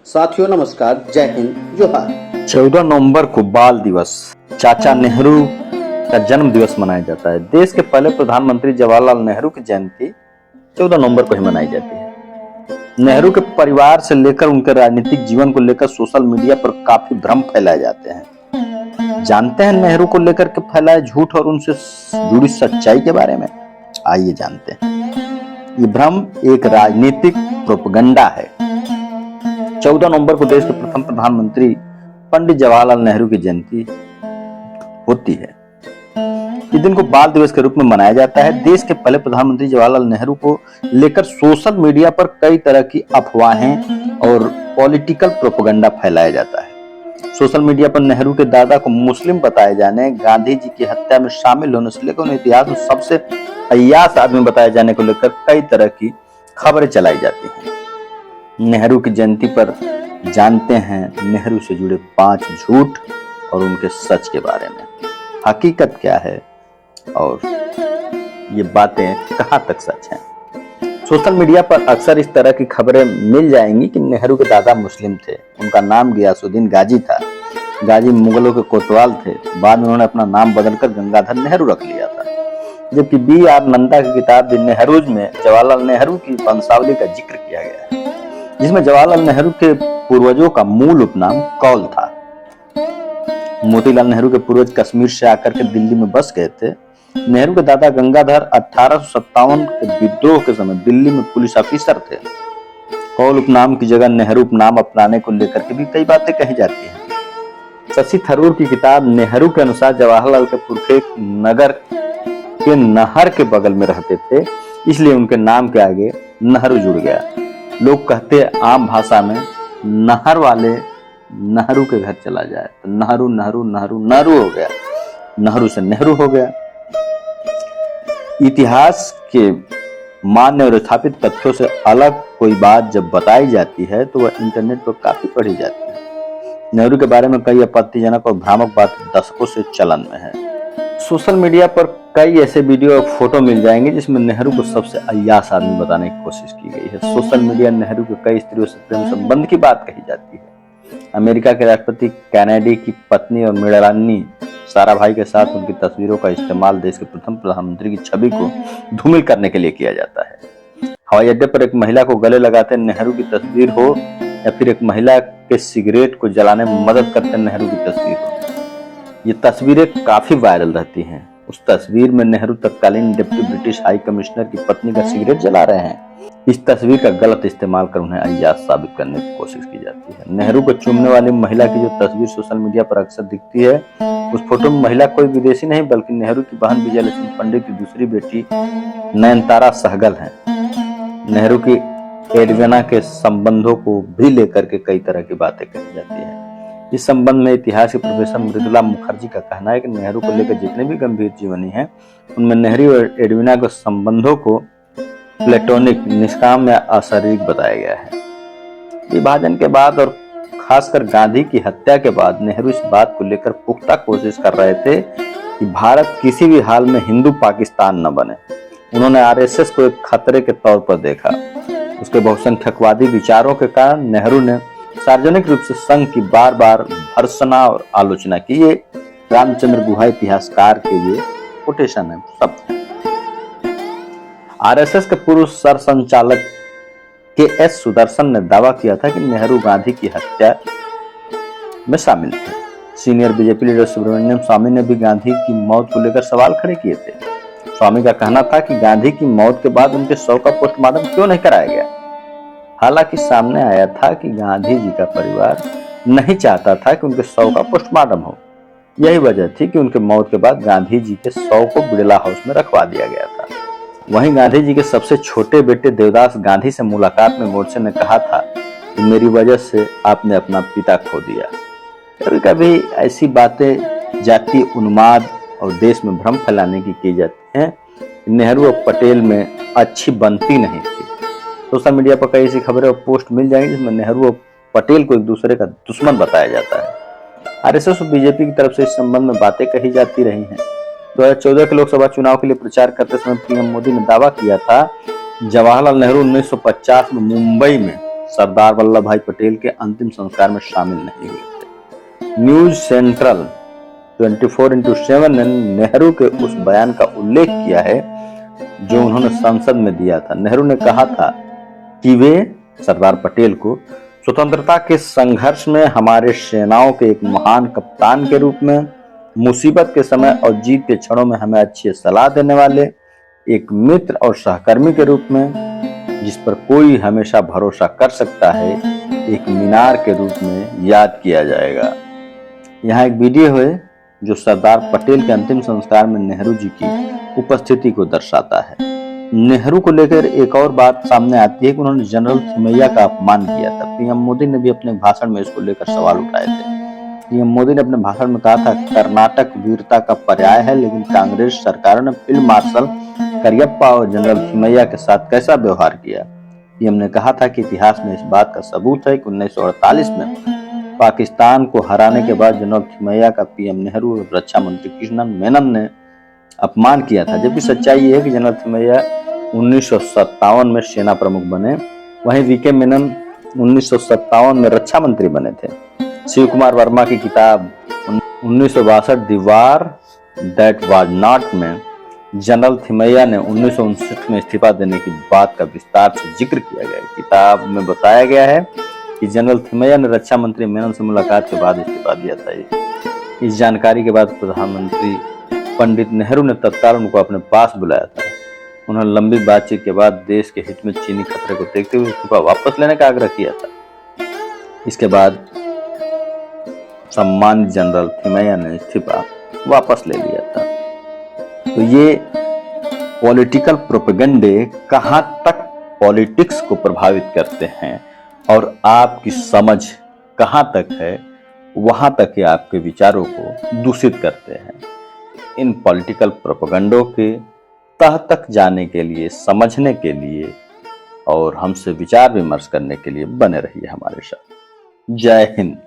साथियों नमस्कार, जय हिंद, जोहार। 14 नवंबर को बाल दिवस, चाचा नेहरू का जन्म दिवस मनाया जाता है। देश के पहले प्रधानमंत्री जवाहरलाल नेहरू की जयंती 14 नवंबर को ही मनाई जाती है। नेहरू के परिवार से लेकर उनके राजनीतिक जीवन को लेकर सोशल मीडिया पर काफी भ्रम फैलाए जाते हैं। जानते हैं नेहरू को लेकर के फैलाए झूठ और उनसे जुड़ी सच्चाई के बारे में। आइए जानते हैं। ये भ्रम एक राजनीतिक प्रोपेगेंडा है। 14 नवंबर को देश के प्रथम प्रधानमंत्री पंडित जवाहरलाल नेहरू की जयंती होती है। इस दिन को बाल दिवस के रूप में मनाया जाता है। देश के पहले प्रधानमंत्री जवाहरलाल नेहरू को लेकर सोशल मीडिया पर कई तरह की अफवाहें और पॉलिटिकल प्रोपेगेंडा फैलाया जाता है। सोशल मीडिया पर नेहरू के दादा को मुस्लिम बताए जाने, गांधी जी की हत्या में शामिल होने से लेकर उन्हें इतिहास में सबसे अय्याश आदमी बताए जाने को लेकर कई तरह की खबरें चलाई जाती हैं। नेहरू की जयंती पर जानते हैं नेहरू से जुड़े 5 झूठ और उनके सच के बारे में। हकीकत क्या है और ये बातें कहां तक सच हैं। सोशल मीडिया पर अक्सर इस तरह की खबरें मिल जाएंगी कि नेहरू के दादा मुस्लिम थे, उनका नाम गियासुद्दीन गाजी था। गाजी मुगलों के कोतवाल थे। बाद में उन्होंने अपना नाम बदलकर गंगाधर नेहरू रख लिया था। जबकि B.R. नंदा की किताब द नेहरूज में जवाहरलाल नेहरू की वंशावली का जिक्र किया गया है, जिसमें जवाहरलाल नेहरू के पूर्वजों का मूल उपनाम कौल था। मोतीलाल नेहरू के पूर्वज कश्मीर से आकर के दिल्ली में बस गए थे। नेहरू के दादा गंगाधर 1857 के विद्रोह के समय दिल्ली में पुलिस ऑफिसर थे। कौल उपनाम की जगह नेहरू उपनाम अपनाने को लेकर के भी कई बातें कही जाती हैं। शशि थरूर की किताब नेहरू के अनुसार जवाहरलाल के पुरखे नगर के नहर के बगल में रहते थे, इसलिए उनके नाम के आगे नेहरू जुड़ गया। लोग कहते हैं आम भाषा में नहर वाले नेहरू के घर चला जाए तो नेहरू नेहरू नेहरू नेहरू हो गया, नेहरू से नेहरू हो गया। इतिहास के मान्य और स्थापित तथ्यों से अलग कोई बात जब बताई जाती है तो वह इंटरनेट पर काफी पढ़ी जाती है। नेहरू के बारे में कई आपत्तिजनक और भ्रामक बात दशकों से चलन में है। सोशल मीडिया पर कई ऐसे वीडियो और फोटो मिल जाएंगे जिसमें नेहरू को सबसे अय्याश आदमी बताने की कोशिश की गई है। सोशल मीडिया नेहरू के कई स्त्रियों से प्रेम संबंध की बात कही जाती है। अमेरिका के राष्ट्रपति कैनेडी की पत्नी और मृणालिनी साराभाई के साथ उनकी तस्वीरों का इस्तेमाल देश के प्रथम प्रधानमंत्री की छवि को धूमिल करने के लिए किया जाता है। हवाई अड्डे पर एक महिला को गले लगाते नेहरू की तस्वीर हो या फिर एक महिला के सिगरेट को जलाने में मदद करते नेहरू की तस्वीर हो, ये तस्वीरें काफी वायरल रहती हैं। उस तस्वीर में नेहरू तत्कालीन डिप्टी ब्रिटिश हाई कमिश्नर की पत्नी का सिगरेट जला रहे हैं। इस तस्वीर का गलत इस्तेमाल कर उन्हें अय्याश साबित करने की कोशिश की जाती है। नेहरू को चूमने वाली महिला की जो तस्वीर सोशल मीडिया पर अक्सर दिखती है, उस फोटो में महिला कोई विदेशी नहीं बल्कि नेहरू की बहन विजयलक्ष्मी पंडित की दूसरी बेटी नयनतारा सहगल है। नेहरू की एडवेना के संबंधों को भी लेकर के कई तरह की बातें कही जाती है। इस संबंध में इतिहास के प्रोफेसर मृदुला मुखर्जी का कहना है कि नेहरू को लेकर जितने भी गंभीर जीवनी हैं, उनमें नेहरू और एडविना के संबंधों को प्लेटोनिक, निष्काम या अशारीरिक बताया गया है। विभाजन के बाद और खासकर गांधी की हत्या के बाद नेहरू इस बात को लेकर पुख्ता कोशिश कर रहे थे कि भारत किसी भी हाल में हिंदू पाकिस्तान न बने। उन्होंने RSS को एक खतरे के तौर पर देखा। उसके बहुसंख्यकवादी विचारों के कारण नेहरू ने सार्वजनिक रूप से संघ की बार बार भर्त्सना और आलोचना की। ये रामचंद्र गुहा इतिहासकार के ये कोटेशन है, शब्द है। RSS के पूर्व सरसंचालक KS सुदर्शन ने दावा किया था कि नेहरू गांधी की हत्या में शामिल थे। सीनियर BJP लीडर सुब्रमण्यम स्वामी ने भी गांधी की मौत को लेकर सवाल खड़े किए थे। स्वामी का कहना था कि गांधी की मौत के बाद उनके शव का पोस्टमार्टम क्यों नहीं कराया गया। हालांकि सामने आया था कि गांधी जी का परिवार नहीं चाहता था कि उनके शव का पोस्टमार्टम हो। यही वजह थी कि उनके मौत के बाद गांधी जी के शव को बिड़ला हाउस में रखवा दिया गया था। वहीं गांधी जी के सबसे छोटे बेटे देवदास गांधी से मुलाकात में गोडसे ने कहा था कि मेरी वजह से आपने अपना पिता खो दिया। कभी कभी ऐसी बातें जातीय उन्माद और देश में भ्रम फैलाने की जाती हैं। नेहरू और पटेल में अच्छी बनती नहीं थी। सोशल मीडिया पर कई ऐसी खबरें और पोस्ट मिल जाएंगी जिसमें नेहरू और पटेल को एक दूसरे का दुश्मन बताया जाता है। RSS और BJP की तरफ से इस संबंध में बातें कही जाती रही हैं। 2014 के लोकसभा चुनाव के लिए प्रचार करते समय PM मोदी ने दावा किया था जवाहरलाल नेहरू 1950 में मुंबई में सरदार वल्लभ भाई पटेल के अंतिम संस्कार में शामिल नहीं हुए थे। न्यूज सेंट्रल 24/7 ने नेहरू के उस बयान का उल्लेख किया है जो उन्होंने संसद में दिया था। नेहरू ने कहा था कि वे सरदार पटेल को स्वतंत्रता के संघर्ष में हमारे सेनाओं के एक महान कप्तान के रूप में, मुसीबत के समय और जीत के क्षणों में हमें अच्छी सलाह देने वाले एक मित्र और सहकर्मी के रूप में, जिस पर कोई हमेशा भरोसा कर सकता है, एक मीनार के रूप में याद किया जाएगा। यहाँ एक वीडियो है जो सरदार पटेल के अंतिम संस्कार में नेहरू जी की उपस्थिति को दर्शाता है। नेहरू को लेकर एक और बात सामने आती है कि उन्होंने जनरल थिमैया का अपमान किया था। पीएम मोदी ने भी अपने भाषण में इसको लेकर सवाल उठाए थे। पीएम मोदी ने अपने भाषण में कहा था, कर्नाटक वीरता का पर्याय है, लेकिन कांग्रेस सरकारों ने फील्ड मार्शल करियप्पा और जनरल थिमैया के साथ कैसा व्यवहार किया। पीएम ने कहा था कि इतिहास में इस बात का सबूत है कि 1948 में पाकिस्तान को हराने के बाद जनरल थिमैया का पीएम नेहरू और रक्षा मंत्री कृष्णन मेनन ने अपमान किया था, जबकि सच्चाई ये है कि जनरल थिमैया 1957 में सेना प्रमुख बने, वहीं वीके मेनन 1957 में रक्षा मंत्री बने थे। शिव कुमार वर्मा की किताब 1962 the war that was not में जनरल थिमैया ने 1959 में इस्तीफा देने की बात का विस्तार से जिक्र किया गया है। किताब में बताया गया है कि जनरल थिमैया ने रक्षा मंत्री मेनन से मुलाकात के बाद इस्तीफा दिया था। इस जानकारी के बाद प्रधानमंत्री पंडित नेहरू ने तत्काल उनको अपने पास बुलाया था। उन्होंने लंबी बातचीत के बाद देश के हित में चीनी खतरे को देखते हुए इस्तीफा वापस लेने का आग्रह किया था। इसके बाद सम्मानित जनरल थिमैया ने इस्तीफा वापस ले लिया था। तो ये पॉलिटिकल प्रोपेगेंडे कहां तक पॉलिटिक्स को प्रभावित करते हैं और आपकी समझ कहां तक है, वहां तक ही आपके विचारों को दूषित करते हैं। इन पॉलिटिकल प्रोपेगेंडों के तह तक जाने के लिए, समझने के लिए और हमसे विचार विमर्श करने के लिए बने रहिए हमारे साथ। जय हिंद।